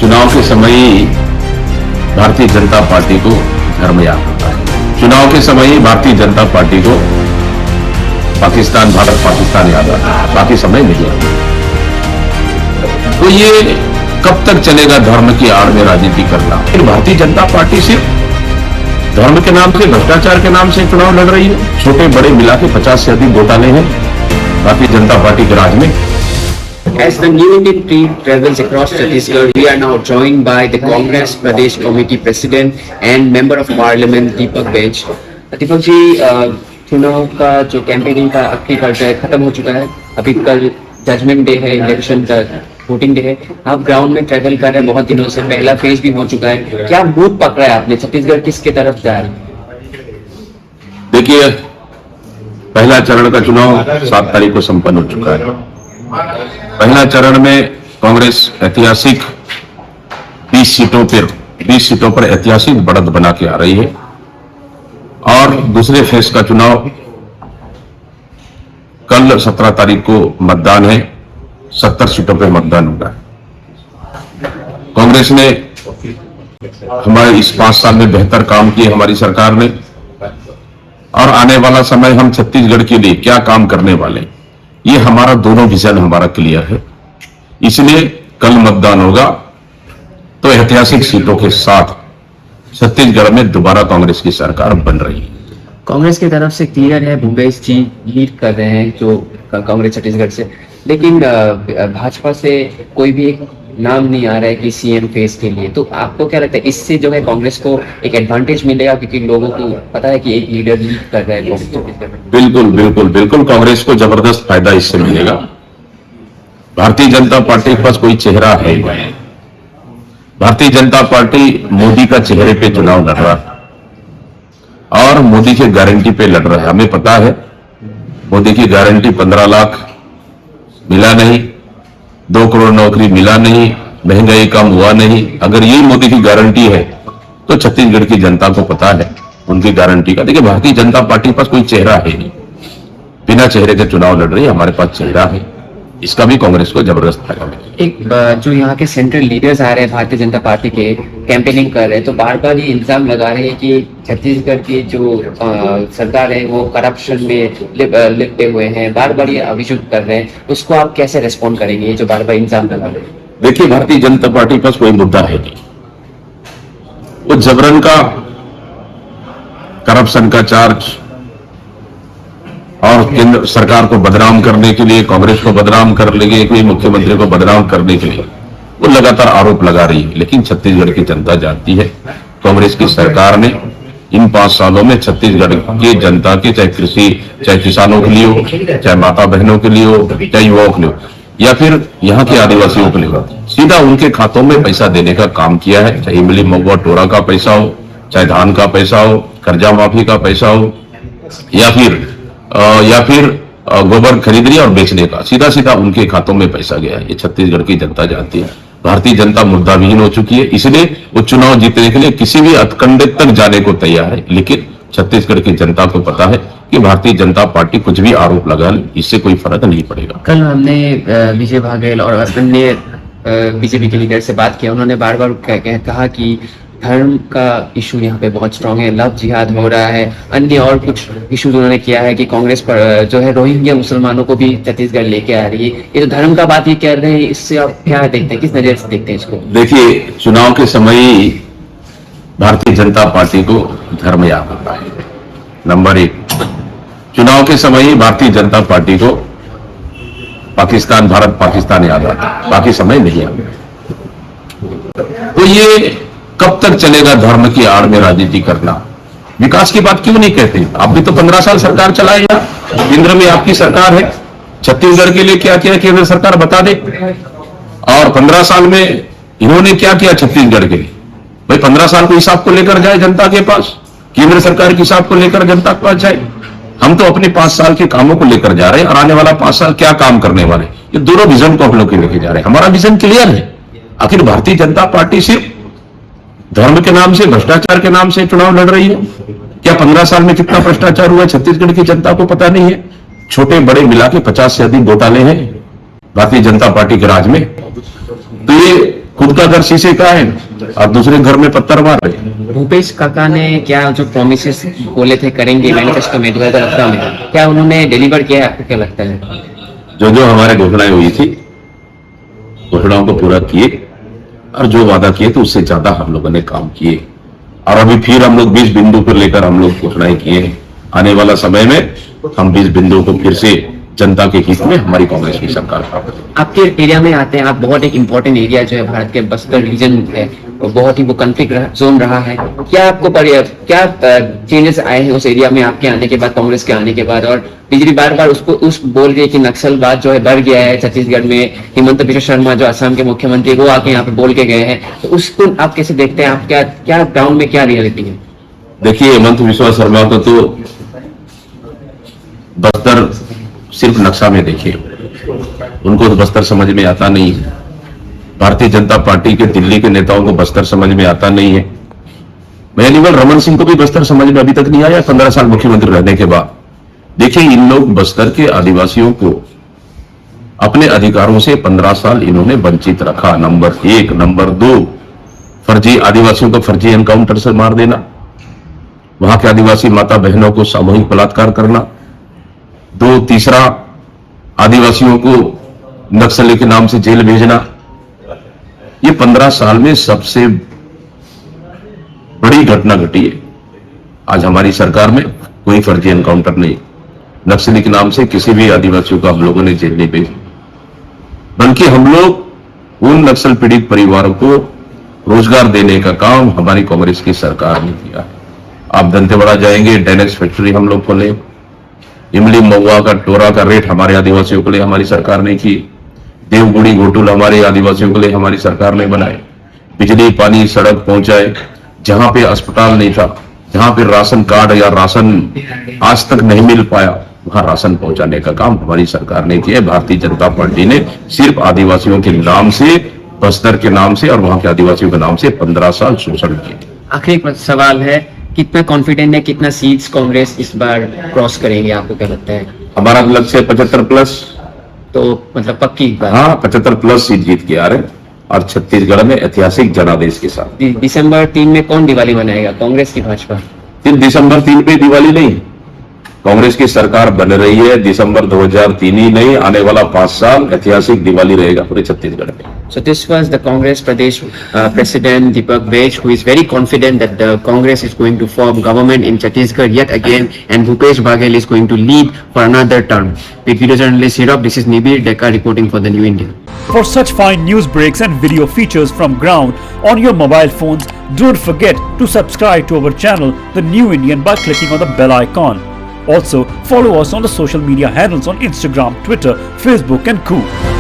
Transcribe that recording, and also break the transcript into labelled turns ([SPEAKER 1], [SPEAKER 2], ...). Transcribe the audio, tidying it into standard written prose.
[SPEAKER 1] चुनाव के समय ही भारतीय जनता पार्टी को धर्म याद होता है। चुनाव के समय ही भारतीय जनता पार्टी को पाकिस्तान, भारत पाकिस्तान याद आता है, बाकी समय नहीं आता। तो ये कब तक चलेगा धर्म की आड़ में राजनीति करना? फिर भारतीय जनता पार्टी सिर्फ धर्म के नाम से, भ्रष्टाचार के नाम से चुनाव लड़ रही है। छोटे बड़े मिला के 50 से अधिक घोटाले हैं भारतीय जनता पार्टी के राज में।
[SPEAKER 2] As the new Indian team travels across Chhattisgarh, we are now joined by the Congress Pradesh Committee President and Member of Parliament Deepak Baij. Deepak ji, चुनाव का जो कैंपेनिंग का आखिरी पर्याय खत्म हो चुका है। अभी कल जजमेंट डे है, इलेक्शन का वोटिंग डे है। आप ग्राउंड में ट्रैवल कर रहे हैं बहुत दिनों से, पहला फेज भी हो चुका है। क्या मूड पकड़ा है आपने? छत्तीसगढ़ किसके तरफ जा रही है?
[SPEAKER 1] देखिए, पहला चरण का चुनाव 7 तारीख को संपन्न हो चुका है। पहला चरण में कांग्रेस ऐतिहासिक 20 सीटों पर ऐतिहासिक बढ़त बना के आ रही है और दूसरे फेज का चुनाव कल 17 तारीख को मतदान है। 70 सीटों पर मतदान होगा। कांग्रेस ने हमारे इस 5 साल में बेहतर काम किए, हमारी सरकार ने, और आने वाला समय हम छत्तीसगढ़ के लिए क्या काम करने वाले, ये हमारा दोनों विजन हमारा क्लियर है। इसलिए कल मतदान होगा तो ऐतिहासिक सीटों के साथ छत्तीसगढ़ में दोबारा कांग्रेस की सरकार बन रही है।
[SPEAKER 2] कांग्रेस की तरफ से क्लियर है, भूपेश जी लीड कर रहे हैं जो कांग्रेस छत्तीसगढ़ से, लेकिन भाजपा से कोई भी एक नाम नहीं आ रहा है कि सीएम फेस के लिए। तो आपको क्या लगता है, इससे जो है कांग्रेस को एक एडवांटेज मिलेगा, क्योंकि लोगों को पता है कि एक लीडर लीड कर रहा है?
[SPEAKER 1] बिल्कुल कांग्रेस को जबरदस्त फायदा इससे मिलेगा। भारतीय जनता पार्टी के पास कोई चेहरा है नहीं। भारतीय जनता पार्टी मोदी का चेहरे पे चुनाव लड़ रहा है और मोदी की गारंटी पे लड़ रहा है। हमें पता है मोदी की गारंटी 15 लाख मिला नहीं, 2 करोड़ नौकरी मिला नहीं, महंगाई कम हुआ नहीं। अगर यही मोदी की गारंटी है तो छत्तीसगढ़ की जनता को पता है उनकी गारंटी का। देखिए, भारतीय जनता पार्टी के पास कोई चेहरा है नहीं, बिना चेहरे के चुनाव लड़ रही है। हमारे पास चेहरा है, इसका भी कांग्रेस को जबरदस्त फायदा मिलेगा।
[SPEAKER 2] एक जो यहाँ के सेंट्रल लीडर्स आ रहे हैं भारतीय जनता पार्टी के, कैंपेनिंग कर रहे हैं, तो बार बार ये इल्जाम लगा रहे हैं कि छत्तीसगढ़ की जो सरकार है वो करप्शन में लिपटे हुए हैं। बार बार ये अभियुक्त कर रहे हैं, उसको आप कैसे रेस्पॉन्ड करेंगे, ये जो बार बार इल्जाम लगा रहे हैं?
[SPEAKER 1] देखिए, भारतीय जनता पार्टी के पास कोई मुद्दा है नहीं। वो जबरन का करप्शन का चार्ज और केंद्र सरकार को बदनाम करने के लिए, कांग्रेस को बदनाम कर लेंगे, कोई मुख्यमंत्री को बदनाम करने के लिए वो लगातार आरोप लगा रही है। लेकिन छत्तीसगढ़ की जनता जानती है कांग्रेस की सरकार ने इन 5 सालों में छत्तीसगढ़ की जनता के, चाहे कृषि, चाहे किसानों के लिए हो, चाहे माता बहनों के लिए हो, चाहे युवाओं के लिए हो, या फिर यहाँ के आदिवासियों के लिए हो, सीधा उनके खातों में पैसा देने का काम किया है। चाहे इमली महुआ टोरा का पैसा हो, चाहे धान का पैसा हो, कर्जा माफी का पैसा हो, या फिर गोबर खरीदने और बेचने का, सीधा सीधा उनके खातों में पैसा गया है। ये छत्तीसगढ़ की जनता जानती है। भारतीय जनता मुद्दा विहीन हो चुकी है, इसलिए वो चुनाव जीतने के लिए किसी भी हथकंडे तक जाने को तैयार है। लेकिन छत्तीसगढ़ की जनता को पता है कि भारतीय जनता पार्टी कुछ भी आरोप लगा ले, इससे कोई फर्क नहीं पड़ेगा।
[SPEAKER 2] कल हमने विजय भागेल और अन्य बीजेपी के लीडर से बात किया, उन्होंने बार बार कहा कि धर्म का इशू यहाँ पे बहुत स्ट्रांग है, लव जिहाद हो रहा है, अन्य और कुछ इशूज उन्होंने किया है कि कांग्रेस पर जो है रोहिंग्या मुसलमानों को भी छत्तीसगढ़ लेके आ रही है। ये तो धर्म का बात ये कह रहे हैं, इससे आप क्या देखते हैं, किस नजर से देखते हैं इसको?
[SPEAKER 1] देखिए, चुनाव के समय ही भारतीय जनता पार्टी को धर्म याद होता है। नंबर 1, चुनाव के समय ही भारतीय जनता पार्टी को पाकिस्तान, भारत पाकिस्तान याद आता है, बाकी समय नहीं आता। तो ये कब तक चलेगा धर्म की आड़ में राजनीति करना? विकास की बात क्यों नहीं कहते? आप भी तो 15 साल सरकार चलाए, या केंद्र में आपकी सरकार है। छत्तीसगढ़ के लिए क्या किया केंद्र सरकार बता दे, और 15 साल में इन्होंने क्या किया छत्तीसगढ़ के लिए? भाई 15 साल को हिसाब को लेकर जाए जनता के पास, केंद्र सरकार के हिसाब को लेकर जनता के पास जाए। हम तो अपने 5 साल के कामों को लेकर जा रहे हैं और आने वाला 5 साल क्या काम करने वाले, ये दोनों विजन को हम लोग लेके जा रहे हैं। हमारा विजन क्लियर है। आखिर भारतीय जनता पार्टी सिर्फ धर्म के नाम से, भ्रष्टाचार के नाम से चुनाव लड़ रही है? क्या 15 साल में कितना भ्रष्टाचार हुआ छत्तीसगढ़ की जनता को पता नहीं है? छोटे बड़े मिला के 50 से अधिक घोटाले हैं भारतीय जनता पार्टी के राज में। तो ये खुद का घर शीशे का है और दूसरे घर में पत्थर मार रहे।
[SPEAKER 2] भूपेश काका ने क्या जो प्रोमिसेस बोले थे करेंगे मैनिफेस्टो में 2018 में, क्या उन्होंने डिलीवर किया है? आपको क्या लगता है?
[SPEAKER 1] जो हमारे घोषणाएं हुई थी, घोषणाओं को पूरा किए और जो वादा किए थे उससे ज्यादा हम लोगों ने काम किए। और अभी फिर हम लोग 20 बिंदु पर लेकर हम लोग घोषणाएं किए हैं। आने वाला समय में हम 20 बिंदुओं को फिर से जनता के हित में हमारी कांग्रेस की सरकार प्राप्त करेगी।
[SPEAKER 2] आपके एरिया में आते हैं आप, बहुत एक इम्पोर्टेंट एरिया जो है भारत के बस्तर रीजन है, वो बहुत ही वो कॉन्फ्लिक्ट जोन रहा है। क्या आपको क्या चेंजेस आए हैं उस एरिया में आपके आने के बाद, कांग्रेस के आने के बाद? और बिजली बार बार उसको उस बोल रही है कि नक्सलवाद जो है बढ़ गया है छत्तीसगढ़ में। हिमंत बिश्व शर्मा जो असम के मुख्यमंत्री, वो आके यहाँ पे बोल के गए हैं, तो उसको आप कैसे देखते हैं? आप क्या ग्राउंड में क्या रियलिटी है?
[SPEAKER 1] देखिए, हिमंत बिश्व शर्मा को तो बस्तर सिर्फ नक्शा में देखिए, उनको तो बस्तर समझ में आता नहीं है। भारतीय जनता पार्टी के दिल्ली के नेताओं को बस्तर समझ में आता नहीं है। महनीवल रमन सिंह को भी बस्तर समझ में अभी तक नहीं आया 15 साल मुख्यमंत्री रहने के बाद। देखिए, इन लोग बस्तर के आदिवासियों को अपने अधिकारों से 15 साल इन्होंने वंचित रखा। नंबर 1, नंबर 2, फर्जी आदिवासियों को फर्जी एनकाउंटर से मार देना, वहां के आदिवासी माता बहनों को सामूहिक बलात्कार करना, 2, तीसरा आदिवासियों को नक्सली के नाम से जेल भेजना। ये 15 साल में सबसे बड़ी घटना घटी है। आज हमारी सरकार में कोई फर्जी एनकाउंटर नहीं, नक्सली के नाम से किसी भी आदिवासियों को हम लोगों ने जेल नहीं भेजा, बल्कि हम लोग उन नक्सल पीड़ित परिवारों को रोजगार देने का काम हमारी कांग्रेस की सरकार ने किया है। आप दंतेवाड़ा जाएंगे, डेनेक्स फैक्ट्री हम लोग खोले, इमली महुआ का टोरा का रेट हमारे आदिवासियों के लिए हमारी सरकार ने की, देवगुड़ी घोटुल हमारे आदिवासियों के लिए हमारी सरकार ने बनाए, बिजली पानी सड़क पहुंचाए, जहां पे अस्पताल नहीं था, जहां पे राशन कार्ड या राशन आज तक नहीं मिल पाया, वहां राशन पहुंचाने का काम हमारी सरकार ने किया। भारतीय जनता पार्टी ने सिर्फ आदिवासियों के नाम से, बस्तर के नाम से और वहां के आदिवासियों के नाम से 15 साल शोषण किए।
[SPEAKER 2] आखिरी सवाल है, कितना कॉन्फिडेंट है, कितना सीट्स कांग्रेस इस बार क्रॉस करेंगे? आपको क्या लगता है?
[SPEAKER 1] हमारा लक्ष्य 75 प्लस,
[SPEAKER 2] तो मतलब पक्की बात?
[SPEAKER 1] हाँ, 75 प्लस सीट जीत के आ रहे हैं और छत्तीसगढ़ में ऐतिहासिक जनादेश के साथ।
[SPEAKER 2] दिसंबर 3 में कौन दिवाली मनाएगा, कांग्रेस की भाजपा?
[SPEAKER 1] दिसंबर 3 पे दिवाली नहीं, कांग्रेस की सरकार बन रही है। दिसंबर 2003 ही नहीं, आने वाला 5 साल ऐतिहासिक दिवाली रहेगा पूरे छत्तीसगढ़ में।
[SPEAKER 2] So this was the Congress Pradesh President Deepak Bej, who is very confident that the Congress is going to form government in Chhattisgarh yet again, and Bhupesh Baghel is going to lead for another term. With video journalist Hirab, this is Nibir Dekar reporting for the New Indian.
[SPEAKER 3] For such fine news breaks and video features from ground on your mobile phones, don't forget to subscribe to our channel, The New Indian, by clicking on the bell icon. Also, follow us on the social media handles on Instagram, Twitter, Facebook and Cool.